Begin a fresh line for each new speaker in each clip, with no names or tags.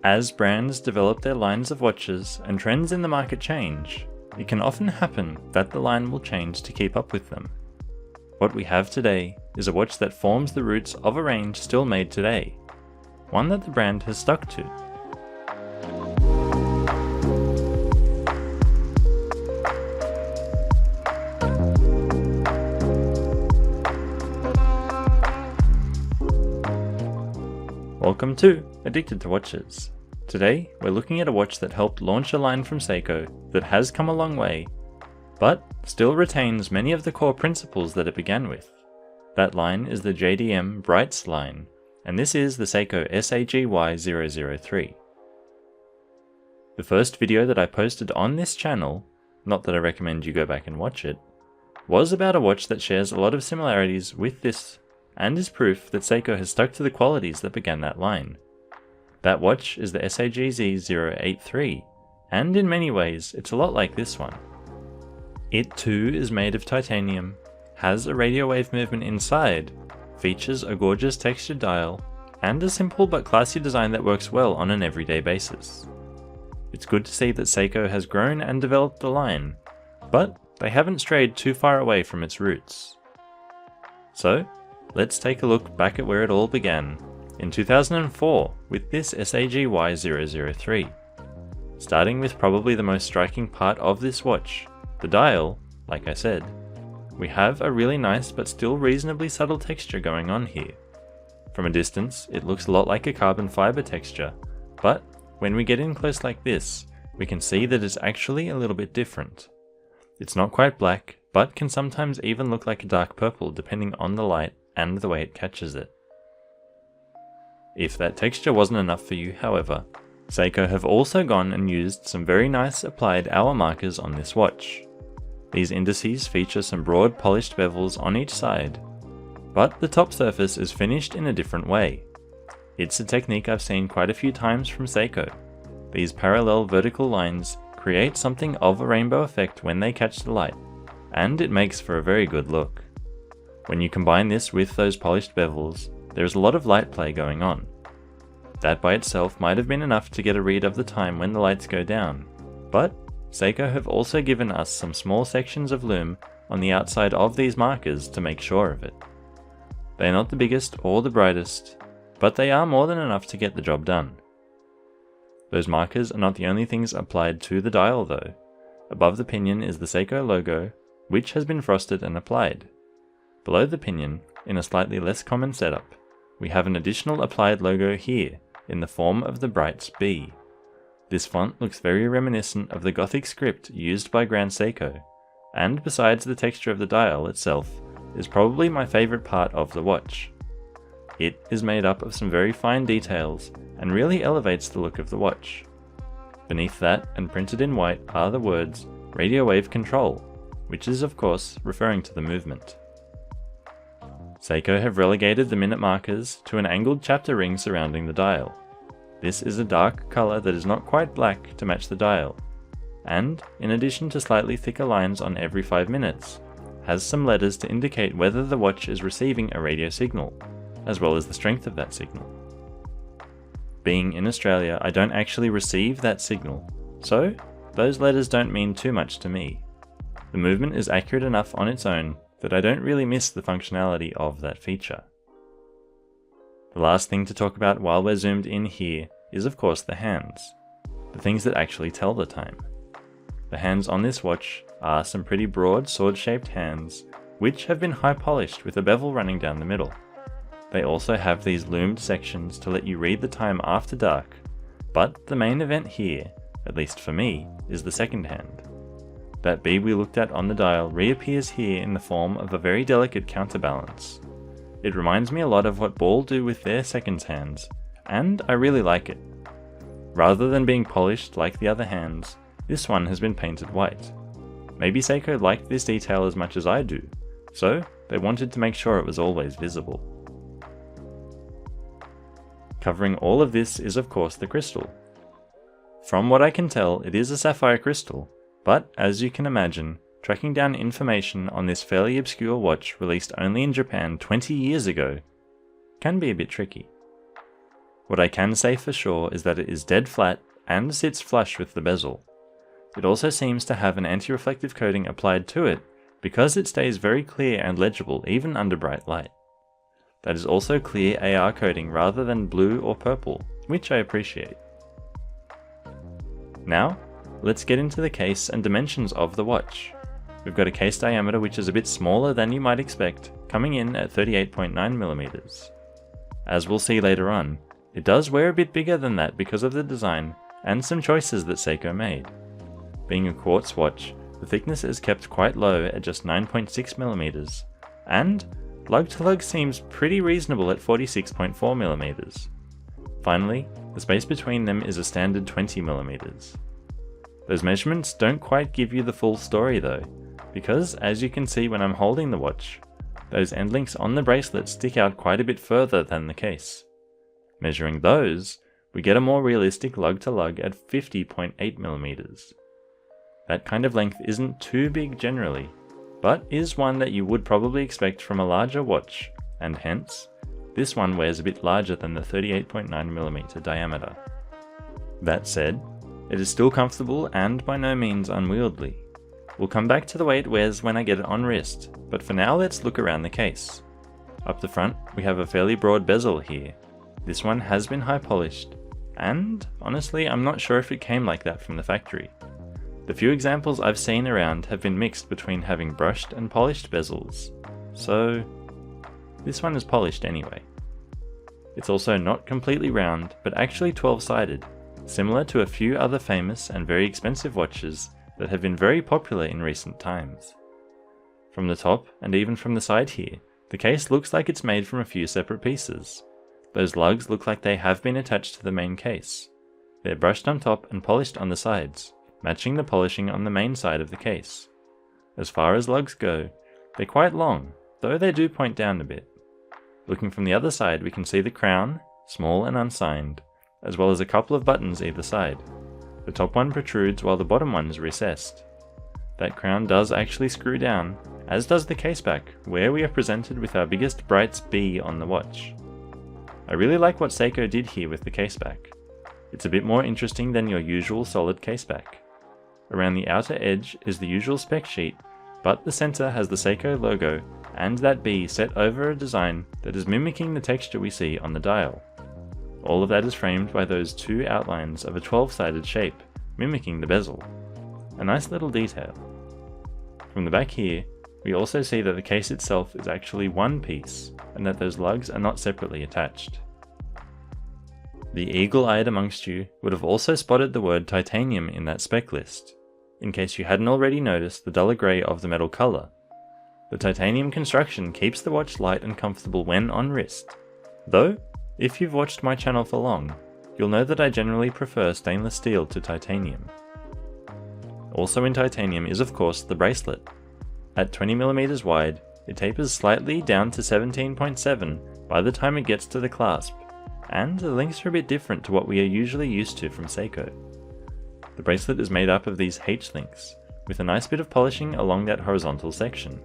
As brands develop their lines of watches and trends in the market change, it can often happen that the line will change to keep up with them. What we have today is a watch that forms the roots of a range still made today, one that the brand has stuck to. Welcome to Addicted to Watches. Today, we're looking at a watch that helped launch a line from Seiko that has come a long way, but still retains many of the core principles that it began with. That line is the JDM Brightz line, and this is the Seiko SAGY003. The first video that I posted on this channel, not that I recommend you go back and watch it, was about a watch that shares a lot of similarities with this and is proof that Seiko has stuck to the qualities that began that line. That watch is the SAGY003, and in many ways it's a lot like this one. It too is made of titanium, has a radio wave movement inside, features a gorgeous textured dial, and a simple but classy design that works well on an everyday basis. It's good to see that Seiko has grown and developed the line, but they haven't strayed too far away from its roots. So, let's take a look back at where it all began, in 2004 with this SAGY003. Starting with probably the most striking part of this watch, the dial. Like I said, we have a really nice but still reasonably subtle texture going on here. From a distance, it looks a lot like a carbon fiber texture, but when we get in close like this, we can see that it's actually a little bit different. It's not quite black, but can sometimes even look like a dark purple depending on the light and the way it catches it. If that texture wasn't enough for you, however, Seiko have also gone and used some very nice applied hour markers on this watch. These indices feature some broad polished bevels on each side, but the top surface is finished in a different way. It's a technique I've seen quite a few times from Seiko. These parallel vertical lines create something of a rainbow effect when they catch the light, and it makes for a very good look. When you combine this with those polished bevels, there is a lot of light play going on. That by itself might have been enough to get a read of the time when the lights go down, but Seiko have also given us some small sections of lume on the outside of these markers to make sure of it. They are not the biggest or the brightest, but they are more than enough to get the job done. Those markers are not the only things applied to the dial though. Above the pinion is the Seiko logo, which has been frosted and applied. Below the pinion, in a slightly less common setup, we have an additional applied logo here in the form of the Brightz B. This font looks very reminiscent of the Gothic script used by Grand Seiko, and besides the texture of the dial itself, is probably my favourite part of the watch. It is made up of some very fine details and really elevates the look of the watch. Beneath that, and printed in white, are the words Radio Wave Control, which is of course referring to the movement. Seiko have relegated the minute markers to an angled chapter ring surrounding the dial. This is a dark colour that is not quite black to match the dial, and, in addition to slightly thicker lines on every 5 minutes, has some letters to indicate whether the watch is receiving a radio signal, as well as the strength of that signal. Being in Australia, I don't actually receive that signal, so those letters don't mean too much to me. The movement is accurate enough on its own that I don't really miss the functionality of that feature. The last thing to talk about while we're zoomed in here is of course the hands, the things that actually tell the time. The hands on this watch are some pretty broad sword-shaped hands, which have been high polished with a bevel running down the middle. They also have these loomed sections to let you read the time after dark, but the main event here, at least for me, is the second hand. That bead we looked at on the dial reappears here in the form of a very delicate counterbalance. It reminds me a lot of what Ball do with their seconds hands, and I really like it. Rather than being polished like the other hands, this one has been painted white. Maybe Seiko liked this detail as much as I do, so they wanted to make sure it was always visible. Covering all of this is of course the crystal. From what I can tell, it is a sapphire crystal, but as you can imagine, tracking down information on this fairly obscure watch released only in Japan 20 years ago can be a bit tricky. What I can say for sure is that it is dead flat and sits flush with the bezel. It also seems to have an anti-reflective coating applied to it because it stays very clear and legible even under bright light. That is also clear AR coating rather than blue or purple, which I appreciate. Now, let's get into the case and dimensions of the watch. We've got a case diameter which is a bit smaller than you might expect, coming in at 38.9mm. As we'll see later on, it does wear a bit bigger than that because of the design and some choices that Seiko made. Being a quartz watch, the thickness is kept quite low at just 9.6mm, and lug to lug seems pretty reasonable at 46.4mm. Finally, the space between them is a standard 20mm. Those measurements don't quite give you the full story though, because as you can see when I'm holding the watch, those end links on the bracelet stick out quite a bit further than the case. Measuring those, we get a more realistic lug to lug at 50.8mm. That kind of length isn't too big generally, but is one that you would probably expect from a larger watch, and hence, this one wears a bit larger than the 38.9mm diameter. That said, it is still comfortable and by no means unwieldy. We'll come back to the way it wears when I get it on wrist, but for now let's look around the case. Up the front, we have a fairly broad bezel here. This one has been high polished, and honestly I'm not sure if it came like that from the factory. The few examples I've seen around have been mixed between having brushed and polished bezels, so this one is polished anyway. It's also not completely round, but actually 12-sided, similar to a few other famous and very expensive watches that have been very popular in recent times. From the top, and even from the side here, the case looks like it's made from a few separate pieces. Those lugs look like they have been attached to the main case. They're brushed on top and polished on the sides, matching the polishing on the main side of the case. As far as lugs go, they're quite long, though they do point down a bit. Looking from the other side, we can see the crown, small and unsigned, as well as a couple of buttons either side. The top one protrudes while the bottom one is recessed. That crown does actually screw down, as does the case back, where we are presented with our biggest Brightz B on the watch. I really like what Seiko did here with the case back. It's a bit more interesting than your usual solid case back. Around the outer edge is the usual spec sheet, but the center has the Seiko logo and that B set over a design that is mimicking the texture we see on the dial. All of that is framed by those two outlines of a 12-sided shape, mimicking the bezel. A nice little detail. From the back here, we also see that the case itself is actually one piece, and that those lugs are not separately attached. The eagle-eyed amongst you would have also spotted the word titanium in that spec list, in case you hadn't already noticed the duller grey of the metal colour. The titanium construction keeps the watch light and comfortable when on wrist, though, if you've watched my channel for long, you'll know that I generally prefer stainless steel to titanium. Also in titanium is of course the bracelet. At 20mm wide, it tapers slightly down to 17.7 by the time it gets to the clasp, and the links are a bit different to what we are usually used to from Seiko. The bracelet is made up of these H links, with a nice bit of polishing along that horizontal section.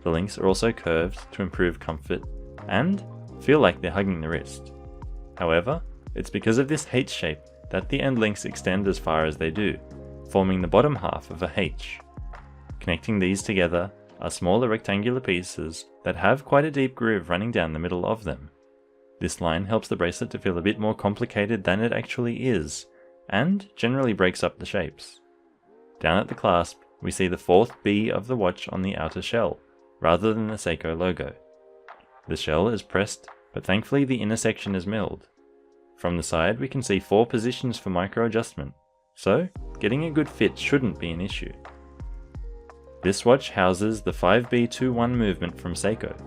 The links are also curved to improve comfort, and feel like they're hugging the wrist. However, it's because of this H shape that the end links extend as far as they do, forming the bottom half of a H. Connecting these together are smaller rectangular pieces that have quite a deep groove running down the middle of them. This line helps the bracelet to feel a bit more complicated than it actually is, and generally breaks up the shapes. Down at the clasp, we see the fourth B of the watch on the outer shell, rather than the Seiko logo. The shell is pressed, but thankfully the inner section is milled. From the side we can see 4 positions for micro adjustment, so getting a good fit shouldn't be an issue. This watch houses the 5B21 movement from Seiko.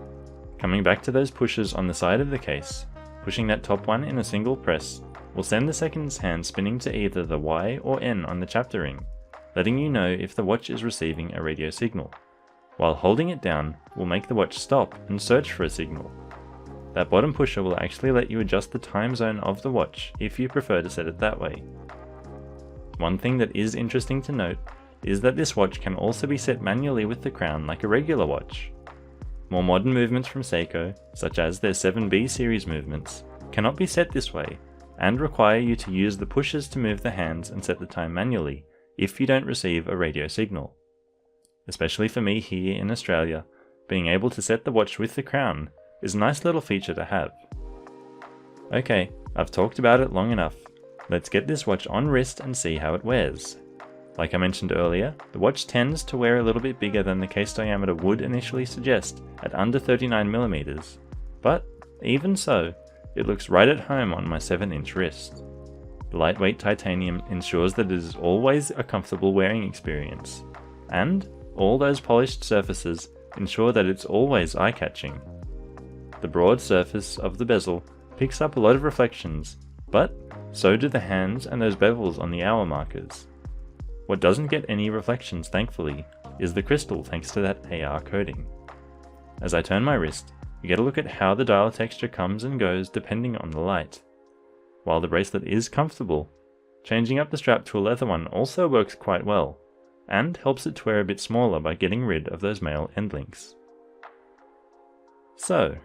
Coming back to those pushes on the side of the case, pushing that top one in a single press will send the second hand spinning to either the Y or N on the chapter ring, letting you know if the watch is receiving a radio signal, while holding it down will make the watch stop and search for a signal. That bottom pusher will actually let you adjust the time zone of the watch if you prefer to set it that way. One thing that is interesting to note is that this watch can also be set manually with the crown like a regular watch. More modern movements from Seiko, such as their 7B series movements, cannot be set this way and require you to use the pushers to move the hands and set the time manually if you don't receive a radio signal. Especially for me here in Australia, being able to set the watch with the crown is a nice little feature to have. Okay, I've talked about it long enough. Let's get this watch on wrist and see how it wears. Like I mentioned earlier, the watch tends to wear a little bit bigger than the case diameter would initially suggest at under 39mm, but even so, it looks right at home on my 7-inch wrist. The lightweight titanium ensures that it is always a comfortable wearing experience, and all those polished surfaces ensure that it's always eye-catching. The broad surface of the bezel picks up a lot of reflections, but so do the hands and those bevels on the hour markers. What doesn't get any reflections, thankfully, is the crystal thanks to that AR coating. As I turn my wrist, you get a look at how the dial texture comes and goes depending on the light. While the bracelet is comfortable, changing up the strap to a leather one also works quite well, and helps it to wear a bit smaller by getting rid of those male end links. So,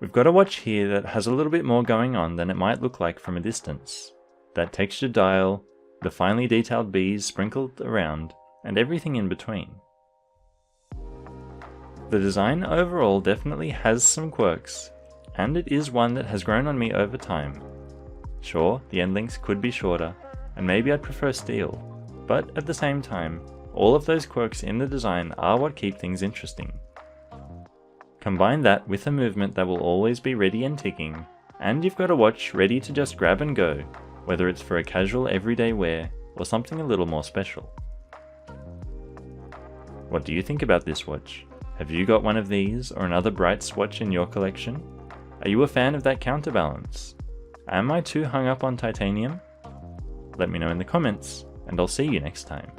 we've got a watch here that has a little bit more going on than it might look like from a distance. That textured dial, the finely detailed bees sprinkled around, and everything in between. The design overall definitely has some quirks, and it is one that has grown on me over time. Sure, the end links could be shorter, and maybe I'd prefer steel, but at the same time, all of those quirks in the design are what keep things interesting. Combine that with a movement that will always be ready and ticking, and you've got a watch ready to just grab and go, whether it's for a casual everyday wear or something a little more special. What do you think about this watch? Have you got one of these or another Brightz watch in your collection? Are you a fan of that counterbalance? Am I too hung up on titanium? Let me know in the comments, and I'll see you next time.